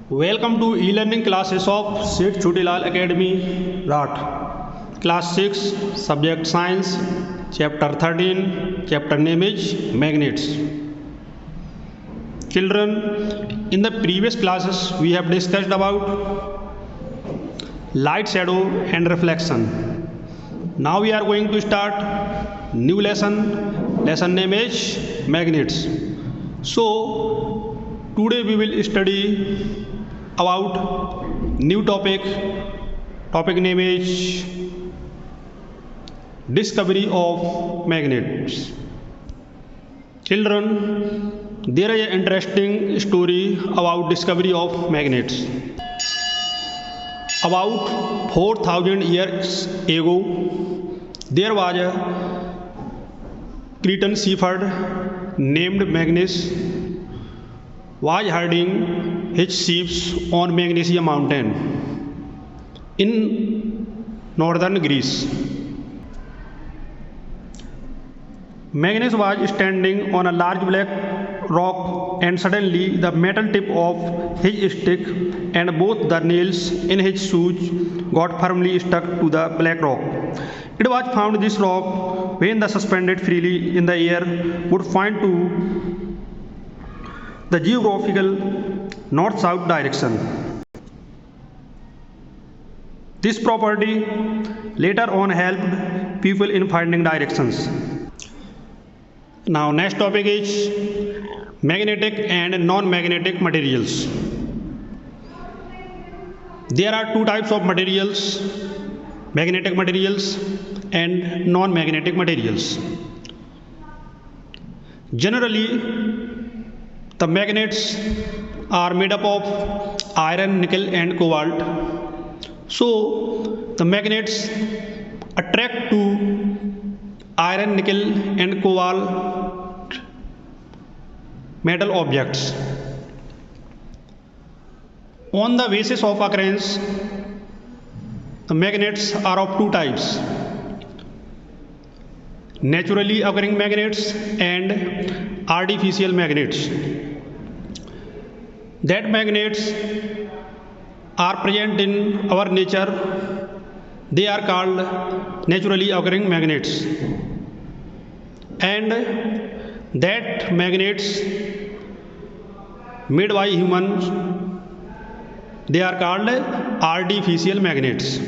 Welcome to e-learning classes of Sheikh Chotilal Academy, Rat. Class 6, Subject Science, Chapter 13, Chapter name is Magnets. Children, in the previous classes we have discussed about light, shadow and reflection. Now we are going to start new lesson. Lesson name is Magnets. So today we will study about new topic. Topic name is discovery of magnets. Children, there is an interesting story about discovery of magnets. About 4000 years ago, there was a Cretan shepherd named Magnus was herding his sheep on Magnesia mountain in northern Greece. Magnus was standing on a large black rock, and suddenly the metal tip of his stick and both the nails in his shoes got firmly stuck to the black rock. It was found this rock, when the suspended freely in the air, would point to the geographical north-south direction. This property later on helped people in finding directions. Now next topic is magnetic and non-magnetic materials. There are two types of materials, magnetic materials and non-magnetic materials. Generally, the magnets are made up of iron, nickel and cobalt. So the magnets attract to iron, nickel and cobalt metal objects. On the basis of occurrence, the magnets are of two types: naturally occurring magnets and artificial magnets. That magnets are present in our nature, they are called naturally occurring magnets. And that magnets made by humans, they are called artificial magnets.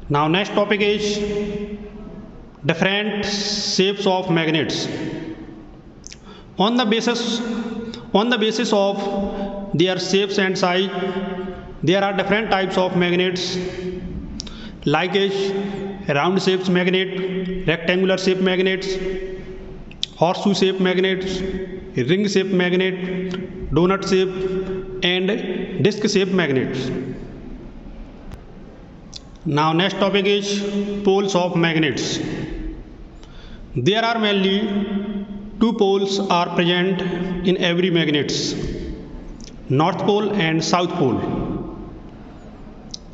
Now next topic is different shapes of magnets. On the basis of their shapes and size, there are different types of magnets, like a round shaped magnet, rectangular shaped magnets, horseshoe shaped magnets, ring shaped magnet, donut shaped and disc shaped magnets. Now next topic is poles of magnets. There are mainly two poles are present in every magnets, North Pole and South Pole.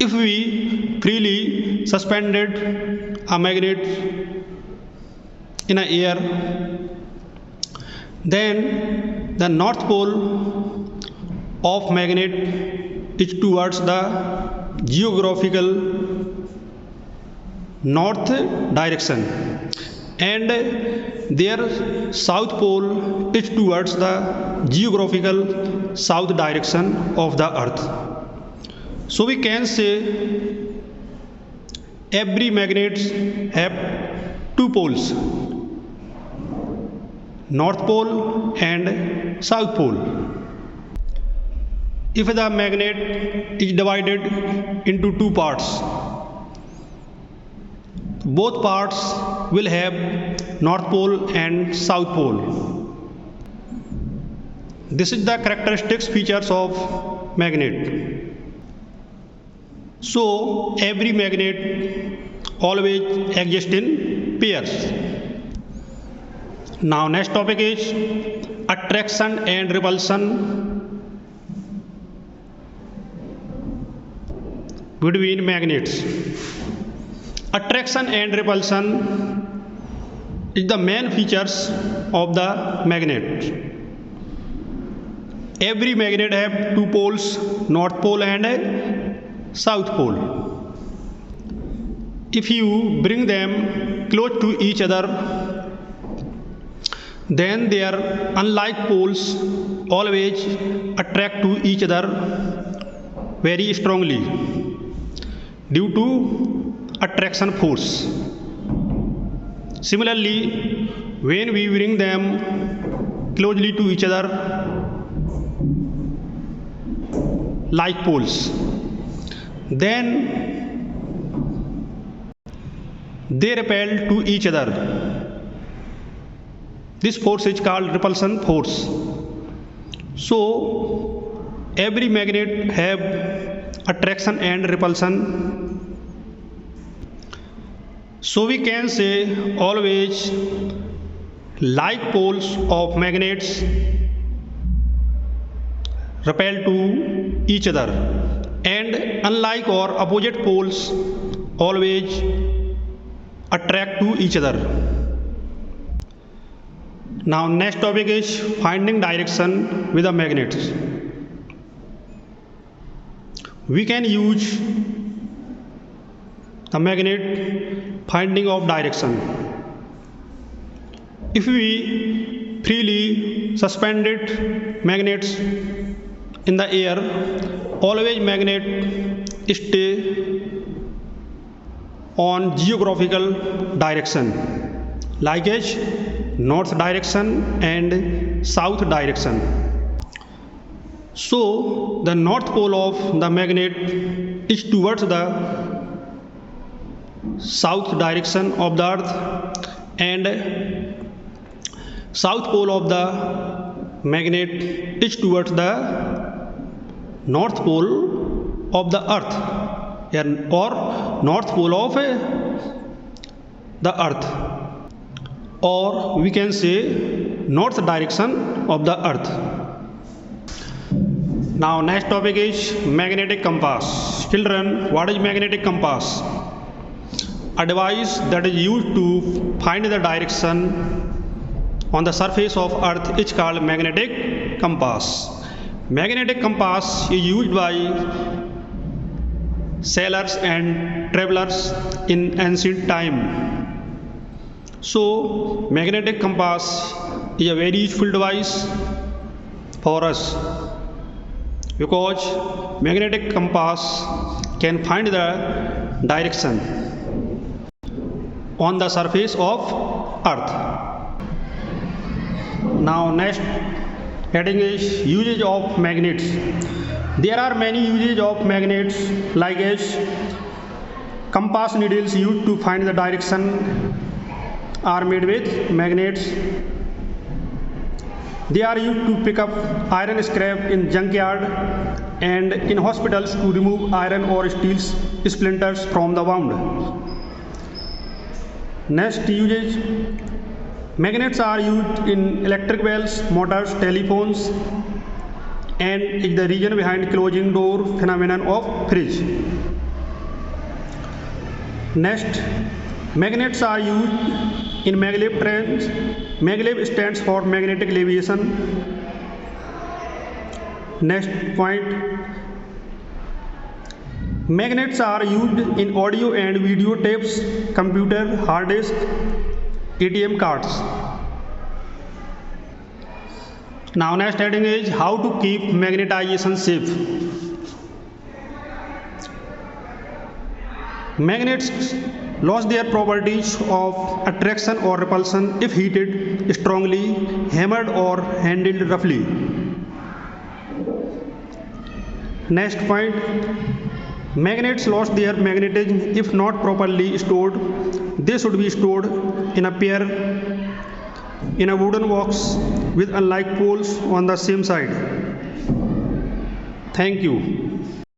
If we freely suspended a magnet in a air, then the North Pole of magnet is towards the geographical north direction, and their south pole is towards the geographical south direction of the earth. So we can say every magnet have two poles, north pole and south pole. If the magnet is divided into two parts, both parts will have north pole and south pole. This is the characteristics features of magnet. So every magnet always exists in pairs. Now next topic is attraction and repulsion between magnets. Attraction and repulsion is the main features of the magnet. every magnet have two poles, north pole and south pole. If you bring them close to each other, then their unlike poles always attract to each other very strongly due to attraction force. Similarly, when we bring them closely to each other like poles, then they repel to each other. This force is called repulsion force. So every magnet have attraction and repulsion. So we can say always like poles of magnets repel to each other, and unlike or opposite poles always attract to each other. Now next topic is finding direction with the magnets. We can use the magnet finding of direction. If we freely suspended magnets in the air, always magnet stay on geographical direction like as north direction and south direction. So the north pole of the magnet is towards the south direction of the earth, and south pole of the magnet is towards the north pole of the earth, or north pole of the earth, or we can say north direction of the earth. Now next topic is magnetic compass. Children, what is magnetic compass? A device that is used to find the direction on the surface of earth is called magnetic compass. Magnetic compass is used by sailors and travelers in ancient time. So magnetic compass is a very useful device for us, because magnetic compass can find the direction on the surface of earth. Now next heading is usage of magnets. There are many uses of magnets, like as compass needles used to find the direction are made with magnets. They are used to pick up iron scrap in junkyard and in hospitals to remove iron or steel splinters from the wound. Next usage, magnets are used in electric bells, motors, telephones, and is the reason behind closing door phenomenon of fridge. Next, magnets are used in maglev trains. Maglev stands for magnetic levitation. Next point, magnets are used in audio and video tapes, computer, hard disk, ATM cards. Now next heading is how to keep magnetization safe. Magnets lose their properties of attraction or repulsion if heated strongly, hammered or handled roughly. Next point, magnets lose their magnetism if not properly stored. They should be stored in a pair in a wooden box with unlike poles on the same side. Thank you.